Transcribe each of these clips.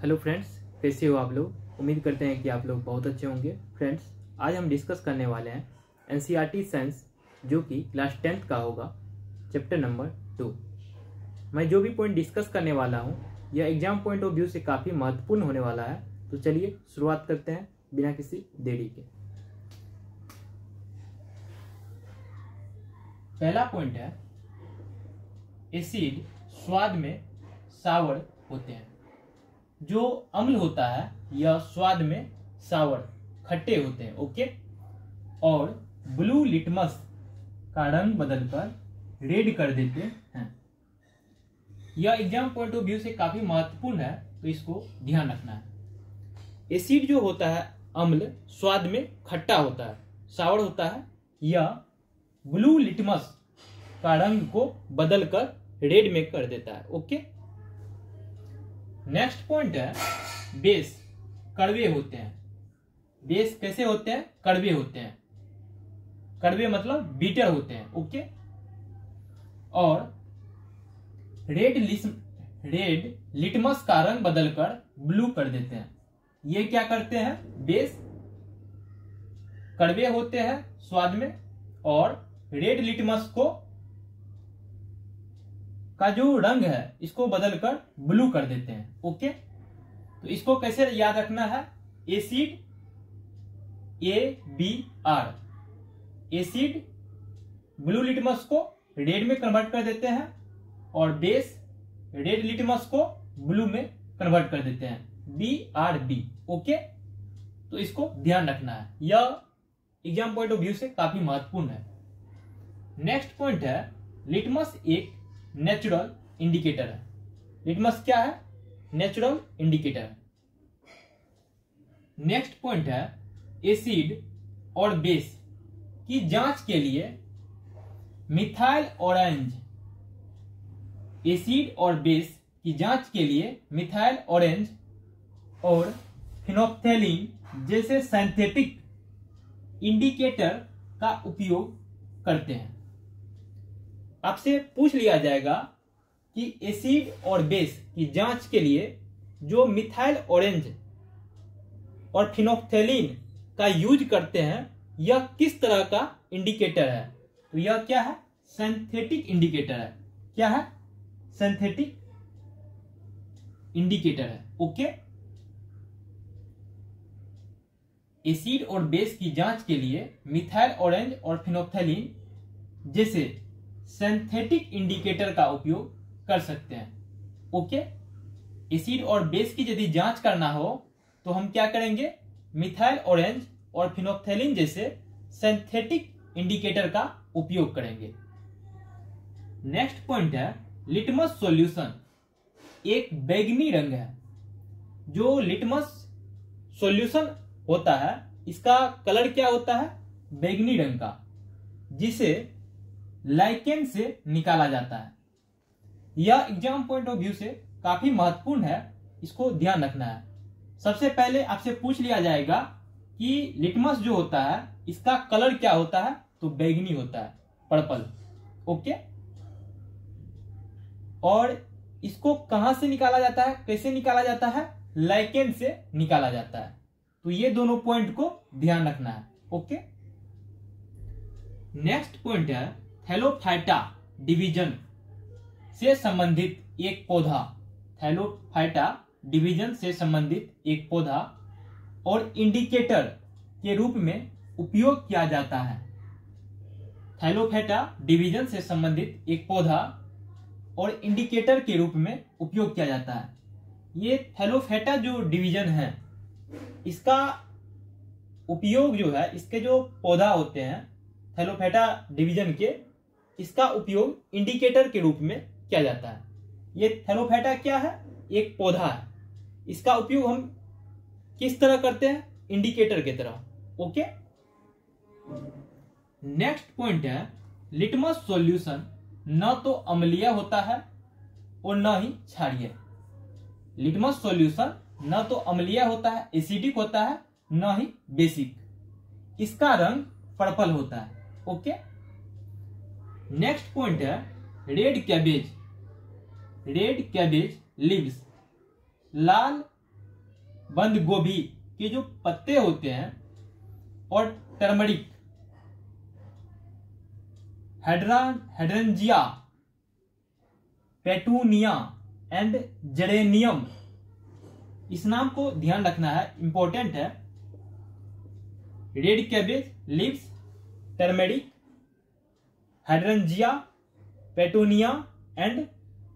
Hello friends, कैसे हो आप लोग। उम्मीद करते हैं कि आप लोग बहुत अच्छे होंगे। फ्रेंड्स, आज हम डिस्कस करने वाले हैं एनसीईआरटी साइंस, जो कि क्लास 10th का होगा, चैप्टर नंबर 2। मैं जो भी पॉइंट डिस्कस करने वाला हूं, यह एग्जाम पॉइंट ऑफ व्यू से काफ़ी महत्वपूर्ण होने वाला है। तो चलिए शुरुआत करते हैं बिना किसी देरी के। पहला पॉइंट है, एसिड स्वाद में सावर होते हैं। जो अम्ल होता है यह स्वाद में सावर खट्टे होते हैं। ओके। और ब्लू लिटमस का रंग बदलकर रेड कर देते हैं। यह एग्जाम पॉइंट ऑफ व्यू से काफी महत्वपूर्ण है, तो इसको ध्यान रखना है। एसिड जो होता है अम्ल स्वाद में खट्टा होता है, सावर होता है। यह ब्लू लिटमस का रंग को बदलकर रेड में कर देता है। ओके। नेक्स्ट पॉइंट है, बेस कड़वे होते हैं। बेस कैसे होते हैं? कड़वे होते हैं। कड़वे मतलब बीटर होते हैं। ओके। और रेड लिटमस का रंग बदलकर ब्लू कर देते हैं। ये क्या करते हैं? बेस कड़वे होते हैं स्वाद में, और रेड लिटमस को का जो रंग है इसको बदलकर ब्लू कर देते हैं। ओके। तो इसको कैसे याद रखना है? Acid ABR, acid blue litmus को रेड में कन्वर्ट कर देते हैं, और बेस रेड लिटमस को ब्लू में कन्वर्ट कर देते हैं, BRB। ओके। तो इसको ध्यान रखना है, यह एग्जाम पॉइंट ऑफ व्यू से काफी महत्वपूर्ण है। नेक्स्ट पॉइंट है, लिटमस एक नेचुरल इंडिकेटर है। लिटमस क्या है? नेचुरल इंडिकेटर है। नेक्स्ट पॉइंट है, एसिड और बेस की जांच के लिए मिथाइल ऑरेंज, एसिड और बेस की जांच के लिए मिथाइल ऑरेंज और फिनोप्थेलिन जैसे सिंथेटिक इंडिकेटर का उपयोग करते हैं। आपसे पूछ लिया जाएगा कि एसिड और बेस की जांच के लिए जो मिथाइल ऑरेंज और फिनोप्थेलिन का यूज करते हैं, यह किस तरह का इंडिकेटर है? तो यह क्या है? सिंथेटिक इंडिकेटर है। क्या है? सिंथेटिक इंडिकेटर है। ओके। एसिड और बेस की जांच के लिए मिथाइल ऑरेंज और फिनोप्थेलिन जैसे सिंथेटिक इंडिकेटर का उपयोग कर सकते हैं। ओके। एसिड और बेस की यदि जांच करना हो तो हम क्या करेंगे? मिथाइल ऑरेंज और फिनोप्थेलिन जैसे सिंथेटिक इंडिकेटर का उपयोग करेंगे। नेक्स्ट पॉइंट है, लिटमस सॉल्यूशन एक बैंगनी रंग है। जो लिटमस सॉल्यूशन होता है इसका कलर क्या होता है? बैंगनी रंग का, जिसे लाइकेन से निकाला जाता है। यह एग्जाम पॉइंट ऑफ व्यू से काफी महत्वपूर्ण है, इसको ध्यान रखना है। सबसे पहले आपसे पूछ लिया जाएगा कि लिटमस जो होता है इसका कलर क्या होता है? तो बैंगनी होता है, पर्पल। ओके। और इसको कहां से निकाला जाता है? कैसे निकाला जाता है? लाइकेन से निकाला जाता है। तो ये दोनों पॉइंट को ध्यान रखना है। ओके। नेक्स्ट पॉइंट है, थैलोफाइटा डिवीजन से संबंधित एक पौधा। थैलोफाइटा डिवीजन से संबंधित एक पौधा और इंडिकेटर के रूप में उपयोग किया जाता है। थैलोफाइटा डिवीजन से संबंधित एक पौधा और इंडिकेटर के रूप में उपयोग किया जाता है। ये थैलोफाइटा जो डिवीजन है इसका उपयोग जो है, इसके जो पौधा होते हैं थैलोफाइटा डिवीजन के, इसका उपयोग इंडिकेटर के रूप में किया जाता है। ये थैलोफाइटा क्या है? एक पौधा है। इसका उपयोग हम किस तरह करते हैं? इंडिकेटर की तरह। ओके। नेक्स्ट पॉइंट है, लिटमस सॉल्यूशन न तो अम्लीय होता है और न ही क्षारीय। लिटमस सॉल्यूशन न तो अम्लीय होता है, एसिडिक होता है, न ही बेसिक। इसका रंग पर्पल होता है। ओके। नेक्स्ट पॉइंट है, रेड कैबेज लीव्स लाल बंद गोभी के जो पत्ते होते हैं और turmeric, hydrangea, petunia and geranium, इस नाम को ध्यान रखना है, इंपॉर्टेंट है। Red cabbage leaves, turmeric, hydrangea, petunia and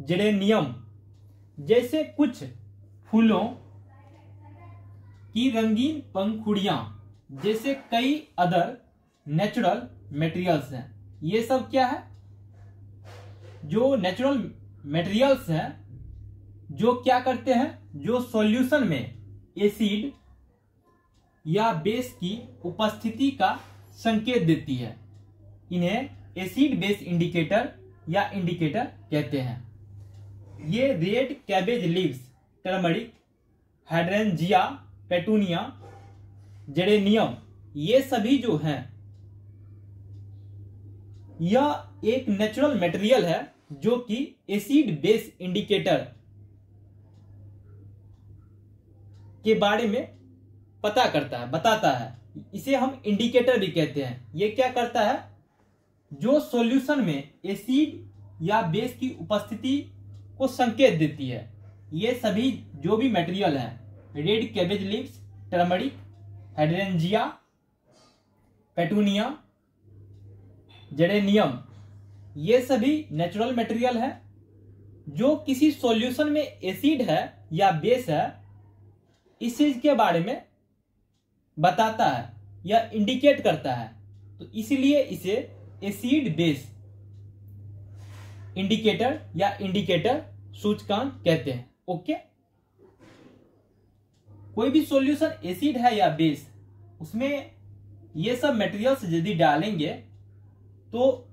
geranium जैसे कुछ फूलों की रंगीन पंखुड़ियां जैसे कई अदर नेचुरल मटेरियल्स हैं। ये सब क्या है? जो नेचुरल मटेरियल्स हैं जो क्या करते हैं, जो सॉल्यूशन में एसिड या बेस की उपस्थिति का संकेत देती है। इन्हें एसिड बेस इंडिकेटर या इंडिकेटर कहते हैं। ये red cabbage leaves, turmeric, hydrangea, petunia, geranium, ये सभी जो हैं यह एक नेचुरल मटेरियल है जो कि एसिड बेस इंडिकेटर के बारे में पता करता है, बताता है। इसे हम इंडिकेटर भी कहते हैं। ये क्या करता है? जो सॉल्यूशन में एसिड या बेस की उपस्थिति को संकेत देती है। ये सभी जो भी मटेरियल हैं, red cabbage leaves, turmeric, hydrangea, petunia, geranium, ये सभी नेचुरल मटेरियल है जो किसी सॉल्यूशन में एसिड है या बेस है, इस चीज के बारे में बताता है या इंडिकेट करता है। तो इसलिए इसे एसिड बेस इंडिकेटर या इंडिकेटर सूचकांक कहते हैं। ओके, कोई भी सॉल्यूशन एसिड है या बेस, उसमें ये सब मटेरियल्स यदि डालेंगे तो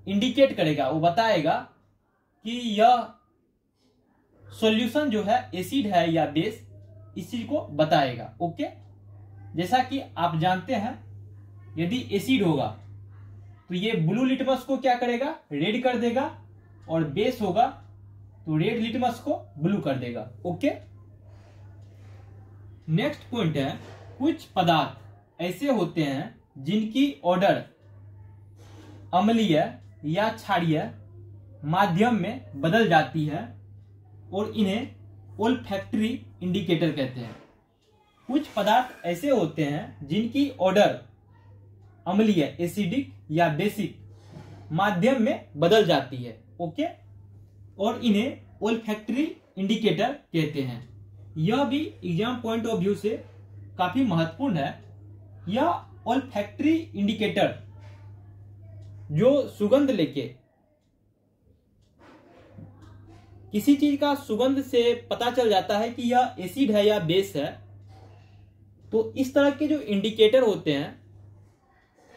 इंडिकेट करेगा, वो बताएगा कि यह सॉल्यूशन जो है एसिड है या बेस, इस चीज को बताएगा। ओके, जैसा कि आप जानते हैं यदि एसिड होगा तो ये ब्लू लिटमस को क्या करेगा? रेड कर देगा, और बेस होगा तो रेड लिटमस को ब्लू कर देगा। ओके, नेक्स्ट पॉइंट है, कुछ पदार्थ ऐसे होते हैं जिनकी ऑर्डर अम्लीय या क्षारीय माध्यम में बदल जाती है और इन्हें ओल्फैक्टरी इंडिकेटर कहते हैं। कुछ पदार्थ ऐसे होते हैं जिनकी ऑर्डर अम्लीय, एसिडिक या बेसिक माध्यम में बदल जाती है। ओके, और इन्हें ओल्फैक्टरी इंडिकेटर कहते हैं। यह भी एग्जाम पॉइंट ऑफ व्यू से काफी महत्वपूर्ण है। यह ओल्फैक्टरी इंडिकेटर जो सुगंध लेके किसी चीज का सुगंध से पता चल जाता है कि यह एसिड है या बेस है, तो इस तरह के जो इंडिकेटर होते हैं,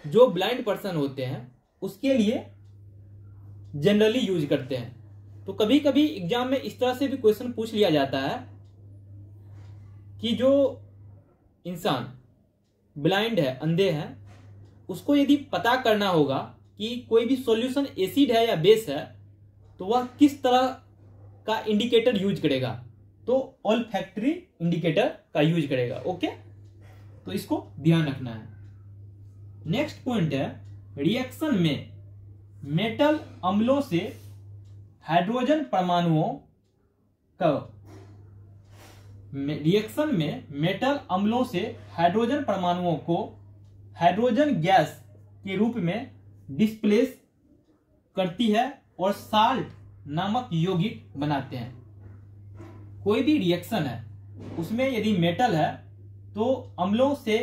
जो ब्लाइंड पर्सन होते हैं, उसके लिए जनरली यूज करते हैं। तो कभी कभी एग्जाम में इस तरह से भी क्वेश्चन पूछ लिया जाता है कि जो इंसान ब्लाइंड है, अंधे हैं, उसको यदि पता करना होगा कि कोई भी सॉल्यूशन एसिड है या बेस है, तो वह किस तरह का इंडिकेटर यूज करेगा? तो ओल्फैक्टरी इंडिकेटर का यूज करेगा। ओके, तो इसको ध्यान रखना है। नेक्स्ट पॉइंट है, रिएक्शन में मेटल अम्लों से हाइड्रोजन परमाणुओं का, रिएक्शन में मेटल अम्लों से हाइड्रोजन परमाणुओं को हाइड्रोजन गैस के रूप में डिस्प्लेस करती है और साल्ट नामक यौगिक बनाते हैं। कोई भी रिएक्शन है उसमें यदि मेटल है तो अम्लों से,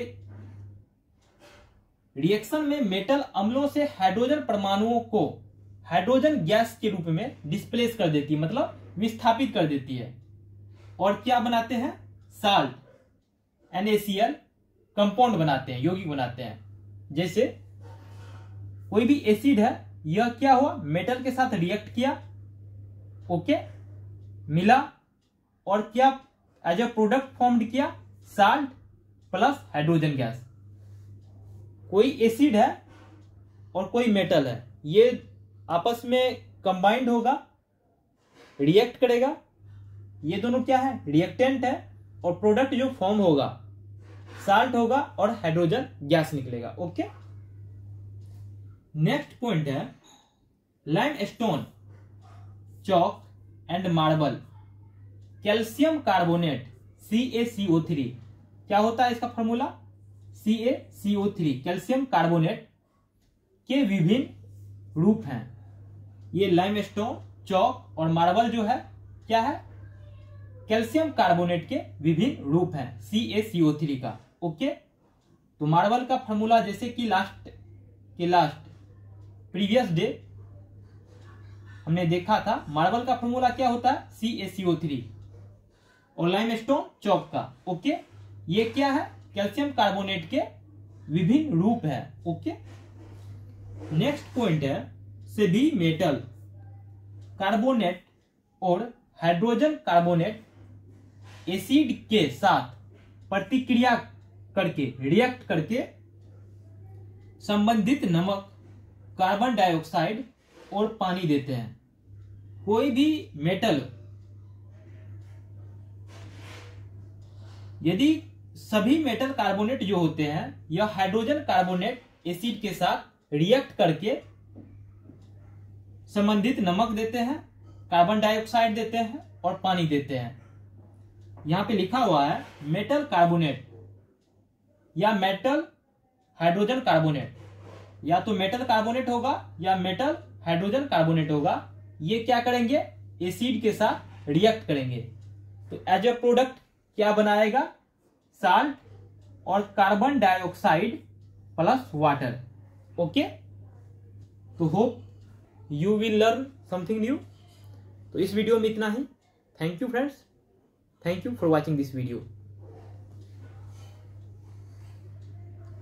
रिएक्शन में मेटल अम्लों से हाइड्रोजन परमाणुओं को हाइड्रोजन गैस के रूप में डिस्प्लेस कर देती है, मतलब विस्थापित कर देती है। और क्या बनाते हैं? साल्ट, NaCl कंपाउंड बनाते हैं, यौगिक बनाते हैं। जैसे कोई भी एसिड है, यह क्या हुआ? मेटल के साथ रिएक्ट किया, ओके, मिला, और क्या एज ए प्रोडक्ट फॉर्म्ड किया? Salt plus hydrogen gas. कोई एसिड है और कोई मेटल है, ये आपस में कंबाइंड होगा, रिएक्ट करेगा। ये दोनों क्या है? रिएक्टेंट है। और प्रोडक्ट जो फॉर्म होगा साल्ट होगा और हाइड्रोजन गैस निकलेगा। ओके, नेक्स्ट पॉइंट है limestone, chalk and marble, calcium carbonate CaCO3। क्या होता है इसका फॉर्मूला? CaCO3, कैल्शियम कार्बोनेट के विभिन्न रूप हैं। ये लाइमस्टोन, चौक और मार्बल जो है क्या है? कैल्शियम कार्बोनेट के विभिन्न रूप हैं CaCO3 का। ओके, तो मार्बल का फॉर्मूला जैसे कि लास्ट प्रीवियस डे हमने देखा था, मार्बल का फॉर्मूला क्या होता है? CaCO3 और लाइमस्टोन चौक का। ओके, ये क्या है? कैल्शियम कार्बोनेट के विभिन्न रूप है। ओके, नेक्स्ट पॉइंट है सभी मेटल कार्बोनेट और हाइड्रोजन कार्बोनेट एसिड के साथ प्रतिक्रिया करके रिएक्ट करके संबंधित नमक, कार्बन डाइऑक्साइड और पानी देते हैं। कोई भी मेटल यदि सभी मेटल कार्बोनेट जो होते हैं यह हाइड्रोजन कार्बोनेट एसिड के साथ रिएक्ट करके संबंधित नमक देते हैं, कार्बन डाइऑक्साइड देते हैं और पानी देते हैं। यहां पे लिखा हुआ है मेटल कार्बोनेट या मेटल हाइड्रोजन कार्बोनेट, या तो मेटल कार्बोनेट होगा या मेटल हाइड्रोजन कार्बोनेट होगा। ये क्या करेंगे? एसिड के साथ रिएक्ट करेंगे तो एज ए प्रोडक्ट क्या बनाएगा? साल्ट और carbon dioxide plus water. Okay, तो hope you will learn something new. तो इस वीडियो में इतना ही। Thank you friends, thank you for watching this video.